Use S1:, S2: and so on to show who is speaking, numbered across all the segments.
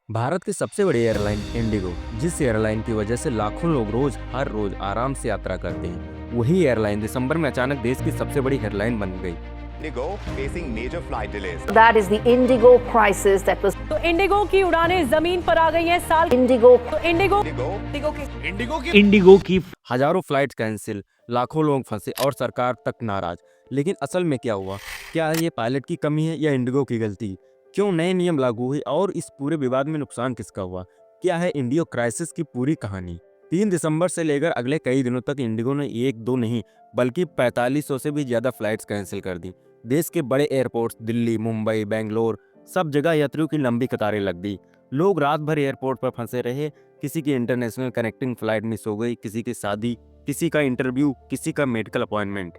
S1: भारत की सबसे बड़ी एयरलाइन इंडिगो, जिस एयरलाइन की वजह से लाखों लोग हर रोज आराम से यात्रा करते हैं, वही एयरलाइन दिसंबर में अचानक देश की सबसे बड़ी हेडलाइन बन गई।
S2: Indigo facing major flight delays.
S3: That is the Indigo crisis that was
S4: तो इंडिगो की उड़ानें जमीन पर आ गई हैं। साल
S3: Indigo
S4: तो इंडिगो
S1: इंडिगो की हजारों फ्लाइट्स कैंसिल, लाखों लोग फंसे और सरकार तक नाराज। लेकिन असल में क्या हुआ? क्या ये पायलट की कमी है या इंडिगो की गलती? क्यों नए नियम लागू हुए और इस पूरे विवाद में नुकसान किसका हुआ? क्या है इंडिगो क्राइसिस की पूरी कहानी? 3 दिसंबर से लेकर अगले कई दिनों तक इंडिगो ने एक दो नहीं बल्कि 4500 से भी ज्यादा फ्लाइट्स कैंसिल कर दी। देश के बड़े एयरपोर्ट्स दिल्ली, मुंबई, बेंगलोर, सब जगह यात्रियों की लंबी कतारें लग गई। लोग रात भर एयरपोर्ट पर फंसे रहे। किसी की इंटरनेशनल कनेक्टिंग फ्लाइट मिस हो गई, किसी की शादी, किसी का इंटरव्यू, किसी का मेडिकल अपॉइंटमेंट।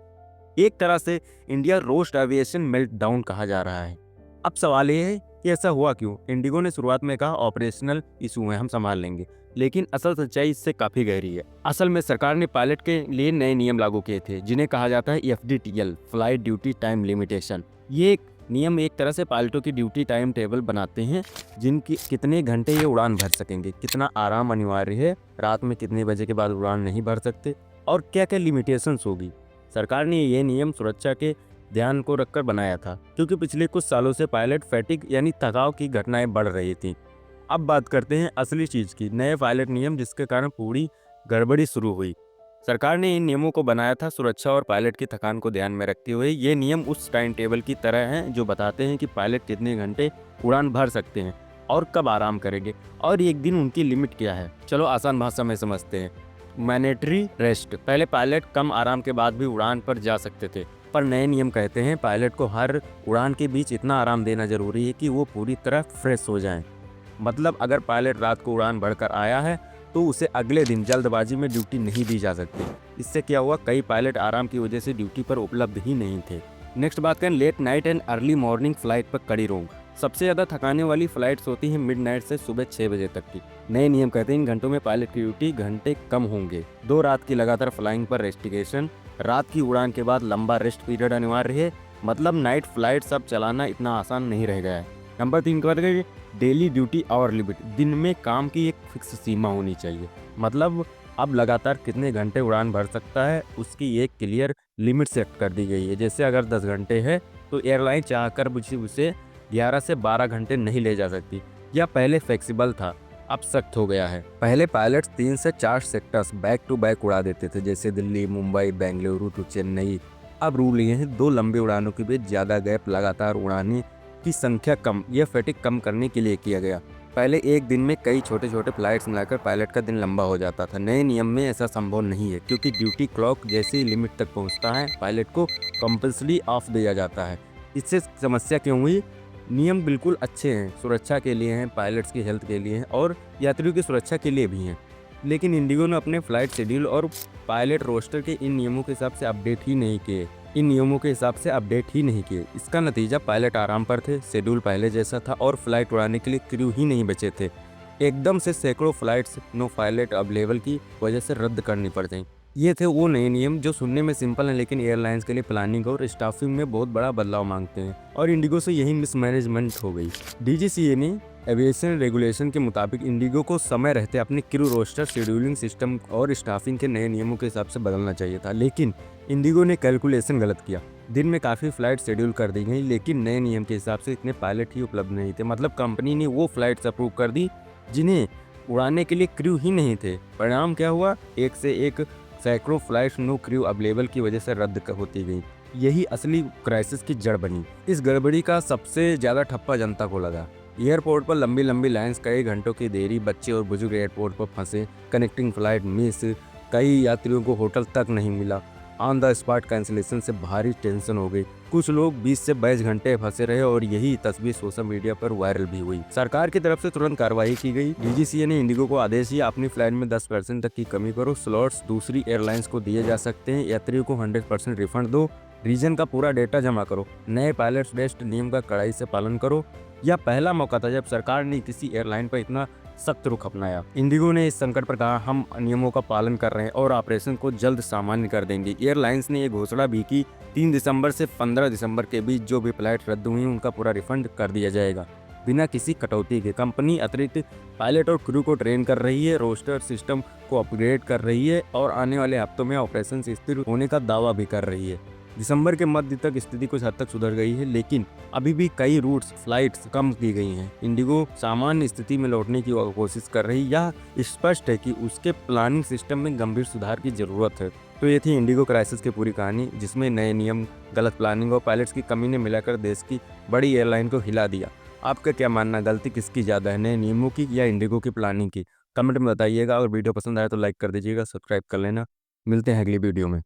S1: एक तरह से India roast aviation melt down कहा जा रहा है। अब सवाल ये है कि ऐसा हुआ क्यों? इंडिगो ने शुरुआत में कहा ऑपरेशनल इशू है, हम संभाल लेंगे, लेकिन असल सच्चाई इससे काफी गहरी है। असल में सरकार ने पायलट के लिए नए नियम लागू किए थे, जिन्हें कहा जाता है FDTL, flight duty time limitation. ये नियम एक तरह से पायलटों की ड्यूटी टाइम टेबल बनाते हैं, जिनकी कितने घंटे ये उड़ान भर सकेंगे, कितना आराम अनिवार्य है, रात में कितने बजे के बाद उड़ान नहीं भर सकते और क्या क्या लिमिटेशंस होगी। सरकार ने ये नियम सुरक्षा के ध्यान को रखकर बनाया था, क्योंकि पिछले कुछ सालों से पायलट फैटिग यानी थकाव की घटनाएं बढ़ रही थी। अब बात करते हैं असली चीज की, नए पायलट नियम जिसके कारण पूरी गड़बड़ी शुरू हुई। सरकार ने इन नियमों को बनाया था सुरक्षा और पायलट की थकान को ध्यान में रखते हुए। ये नियम उस टाइम टेबल की तरह हैं जो बताते हैं कि पायलट कितने घंटे उड़ान भर सकते हैं और कब आराम करेंगे, और एक दिन उनकी लिमिट क्या है। चलो आसान भाषा में समझते हैं। मैंडेटरी रेस्ट, पहले पायलट कम आराम के बाद भी उड़ान पर जा सकते थे, पर नए नियम कहते हैं पायलट को हर उड़ान के बीच इतना आराम देना जरूरी है कि वो पूरी तरह फ्रेश हो जाएं। मतलब अगर पायलट रात को उड़ान भरकर आया है तो उसे अगले दिन जल्दबाजी में ड्यूटी नहीं दी जा सकती। इससे क्या हुआ, कई पायलट आराम की वजह से ड्यूटी पर उपलब्ध ही नहीं थे। नेक्स्ट बात करें late night and early morning flight पर कड़ी रोक। सबसे ज्यादा थकाने वाली फ्लाइट्स होती हैं मिडनाइट से सुबह 6 बजे तक की। नए नियम कहते हैं इन घंटों में पायलट की ड्यूटी घंटे कम होंगे। 2 रात की लगातार फ्लाइंग पर रेस्ट्रिक्शन, रात की उड़ान के बाद लंबा रेस्ट पीरियड अनिवार्य है। मतलब नाइट फ्लाइट सब चलाना इतना आसान नहीं रह गया है। नंबर 3 पर डेली ड्यूटी आवर लिमिट, दिन में काम की एक फिक्स सीमा होनी चाहिए। मतलब अब लगातार कितने घंटे उड़ान भर सकता है उसकी एक क्लियर लिमिट सेट कर दी गई है। जैसे अगर 10 घंटे है तो एयरलाइन चाहकर उसे 11 से 12 घंटे नहीं ले जा सकती। या पहले फ्लेक्सिबल था, अब सख्त हो गया है। पहले पायलट्स 3 से 4 सेक्टर्स बैक टू बैक उड़ा देते थे, जैसे दिल्ली, मुंबई, बेंगलुरु टू चेन्नई। अब रूल ये है 2 लंबे उड़ानों के बीच ज्यादा गैप लगातार उड़ाने की संख्या कम, यह फैटिग कम करने के लिए किया गया। पहले एक दिन में कई छोटे छोटे फ्लाइट्स मिलाकर पायलट का दिन लंबा हो जाता था। नए नियम में ऐसा संभव नहीं है, क्योंकि ड्यूटी क्लॉक जैसी लिमिट तक पहुंचता है पायलट को कंपल्सरी ऑफ दिया जाता है। इससे समस्या क्यों हुई? नियम बिल्कुल अच्छे हैं, सुरक्षा के लिए हैं, पायलट्स की हेल्थ के लिए हैं और यात्रियों की सुरक्षा के लिए भी हैं, लेकिन इंडिगो ने अपने फ्लाइट शेड्यूल और पायलट रोस्टर के इन नियमों के हिसाब से अपडेट ही नहीं किए। इसका नतीजा पायलट आराम पर थे, शेड्यूल पहले जैसा था और फ्लाइट उड़ाने के लिए क्रू ही नहीं बचे थे। एकदम से सैकड़ों फ्लाइट्स नो पायलट अवेलेबल की वजह से रद्द करनी पड़ गई। ये थे वो नए नियम जो सुनने में सिंपल हैं, लेकिन एयरलाइंस के लिए प्लानिंग और स्टाफिंग में बहुत बड़ा बदलाव मांगते हैं, और इंडिगो से यही मिसमैनेजमेंट हो गई। DGCA ने एविएशन रेगुलेशन के मुताबिक इंडिगो को समय रहते अपने क्रू रोस्टर, शेड्यूलिंग सिस्टम और स्टाफिंग के नए नियमों के हिसाब से बदलना चाहिए था, लेकिन इंडिगो ने कैलकुलेशन गलत किया। दिन में काफ़ी फ्लाइट शेड्यूल कर दी गई, लेकिन नए नियम के हिसाब से इतने पायलट ही उपलब्ध नहीं थे। मतलब कंपनी ने वो फ्लाइट्स अप्रूव कर दी जिन्हें उड़ाने के लिए क्रू ही नहीं थे। परिणाम क्या हुआ? एक से एक सैकड़ों फ्लाइट्स नो क्रू अवेलेबल की वजह से रद्द होती गई। यही असली क्राइसिस की जड़ बनी। इस गड़बड़ी का सबसे ज़्यादा ठप्पा जनता को लगा। एयरपोर्ट पर लंबी लंबी लाइंस, कई घंटों की देरी, बच्चे और बुजुर्ग एयरपोर्ट पर फंसे, कनेक्टिंग फ्लाइट मिस, कई यात्रियों को होटल तक नहीं मिला। ऑन द स्पॉट कैंसिलेशन से भारी टेंशन हो गई। कुछ लोग 20 से 22 घंटे फंसे रहे और यही तस्वीर सोशल मीडिया पर वायरल भी हुई। सरकार की तरफ से तुरंत कार्रवाई की गई। DGCA ने इंडिगो को आदेश दिया अपनी फ्लाइट में 10% तक की कमी करो, स्लॉट्स दूसरी एयरलाइंस को दिए जा सकते हैं, यात्रियों को 100% रिफंड दो, रीजन का पूरा डेटा जमा करो, नए पायलट्स रेस्ट नियम का कड़ाई से पालन करो। यह पहला मौका था जब सरकार ने किसी एयरलाइन पर इतना सख्त रुख अपनाया। इंडिगो ने इस संकट पर कहा हम नियमों का पालन कर रहे हैं और ऑपरेशन को जल्द सामान्य कर देंगे। एयरलाइंस ने ये घोषणा भी की 3 दिसंबर से 15 दिसंबर के बीच जो भी फ्लाइट रद्द हुई उनका पूरा रिफंड कर दिया जाएगा। बिना किसी कटौती के। कंपनी अतिरिक्त पायलट और क्रू को ट्रेन कर रही है, रोस्टर सिस्टम को अपग्रेड कर रही है और आने वाले हफ्तों में ऑपरेशन स्थिर होने का दावा भी कर रही है। दिसंबर के मध्य तक स्थिति कुछ हद तक सुधर गई है, लेकिन अभी भी कई रूट्स फ्लाइट्स कम की गई हैं। इंडिगो सामान्य स्थिति में लौटने की कोशिश कर रही है। यह स्पष्ट है कि उसके प्लानिंग सिस्टम में गंभीर सुधार की जरूरत है। तो ये थी इंडिगो क्राइसिस की पूरी कहानी, जिसमें नए नियम, गलत प्लानिंग और पायलट्स की कमी ने मिलाकर देश की बड़ी एयरलाइन को हिला दिया। आपका क्या मानना, गलती किसकी ज़्यादा है, नए नियमों की या इंडिगो की प्लानिंग की? कमेंट में बताइएगा और वीडियो पसंद आए तो लाइक कर दीजिएगा, सब्सक्राइब कर लेना। मिलते हैं अगली वीडियो में।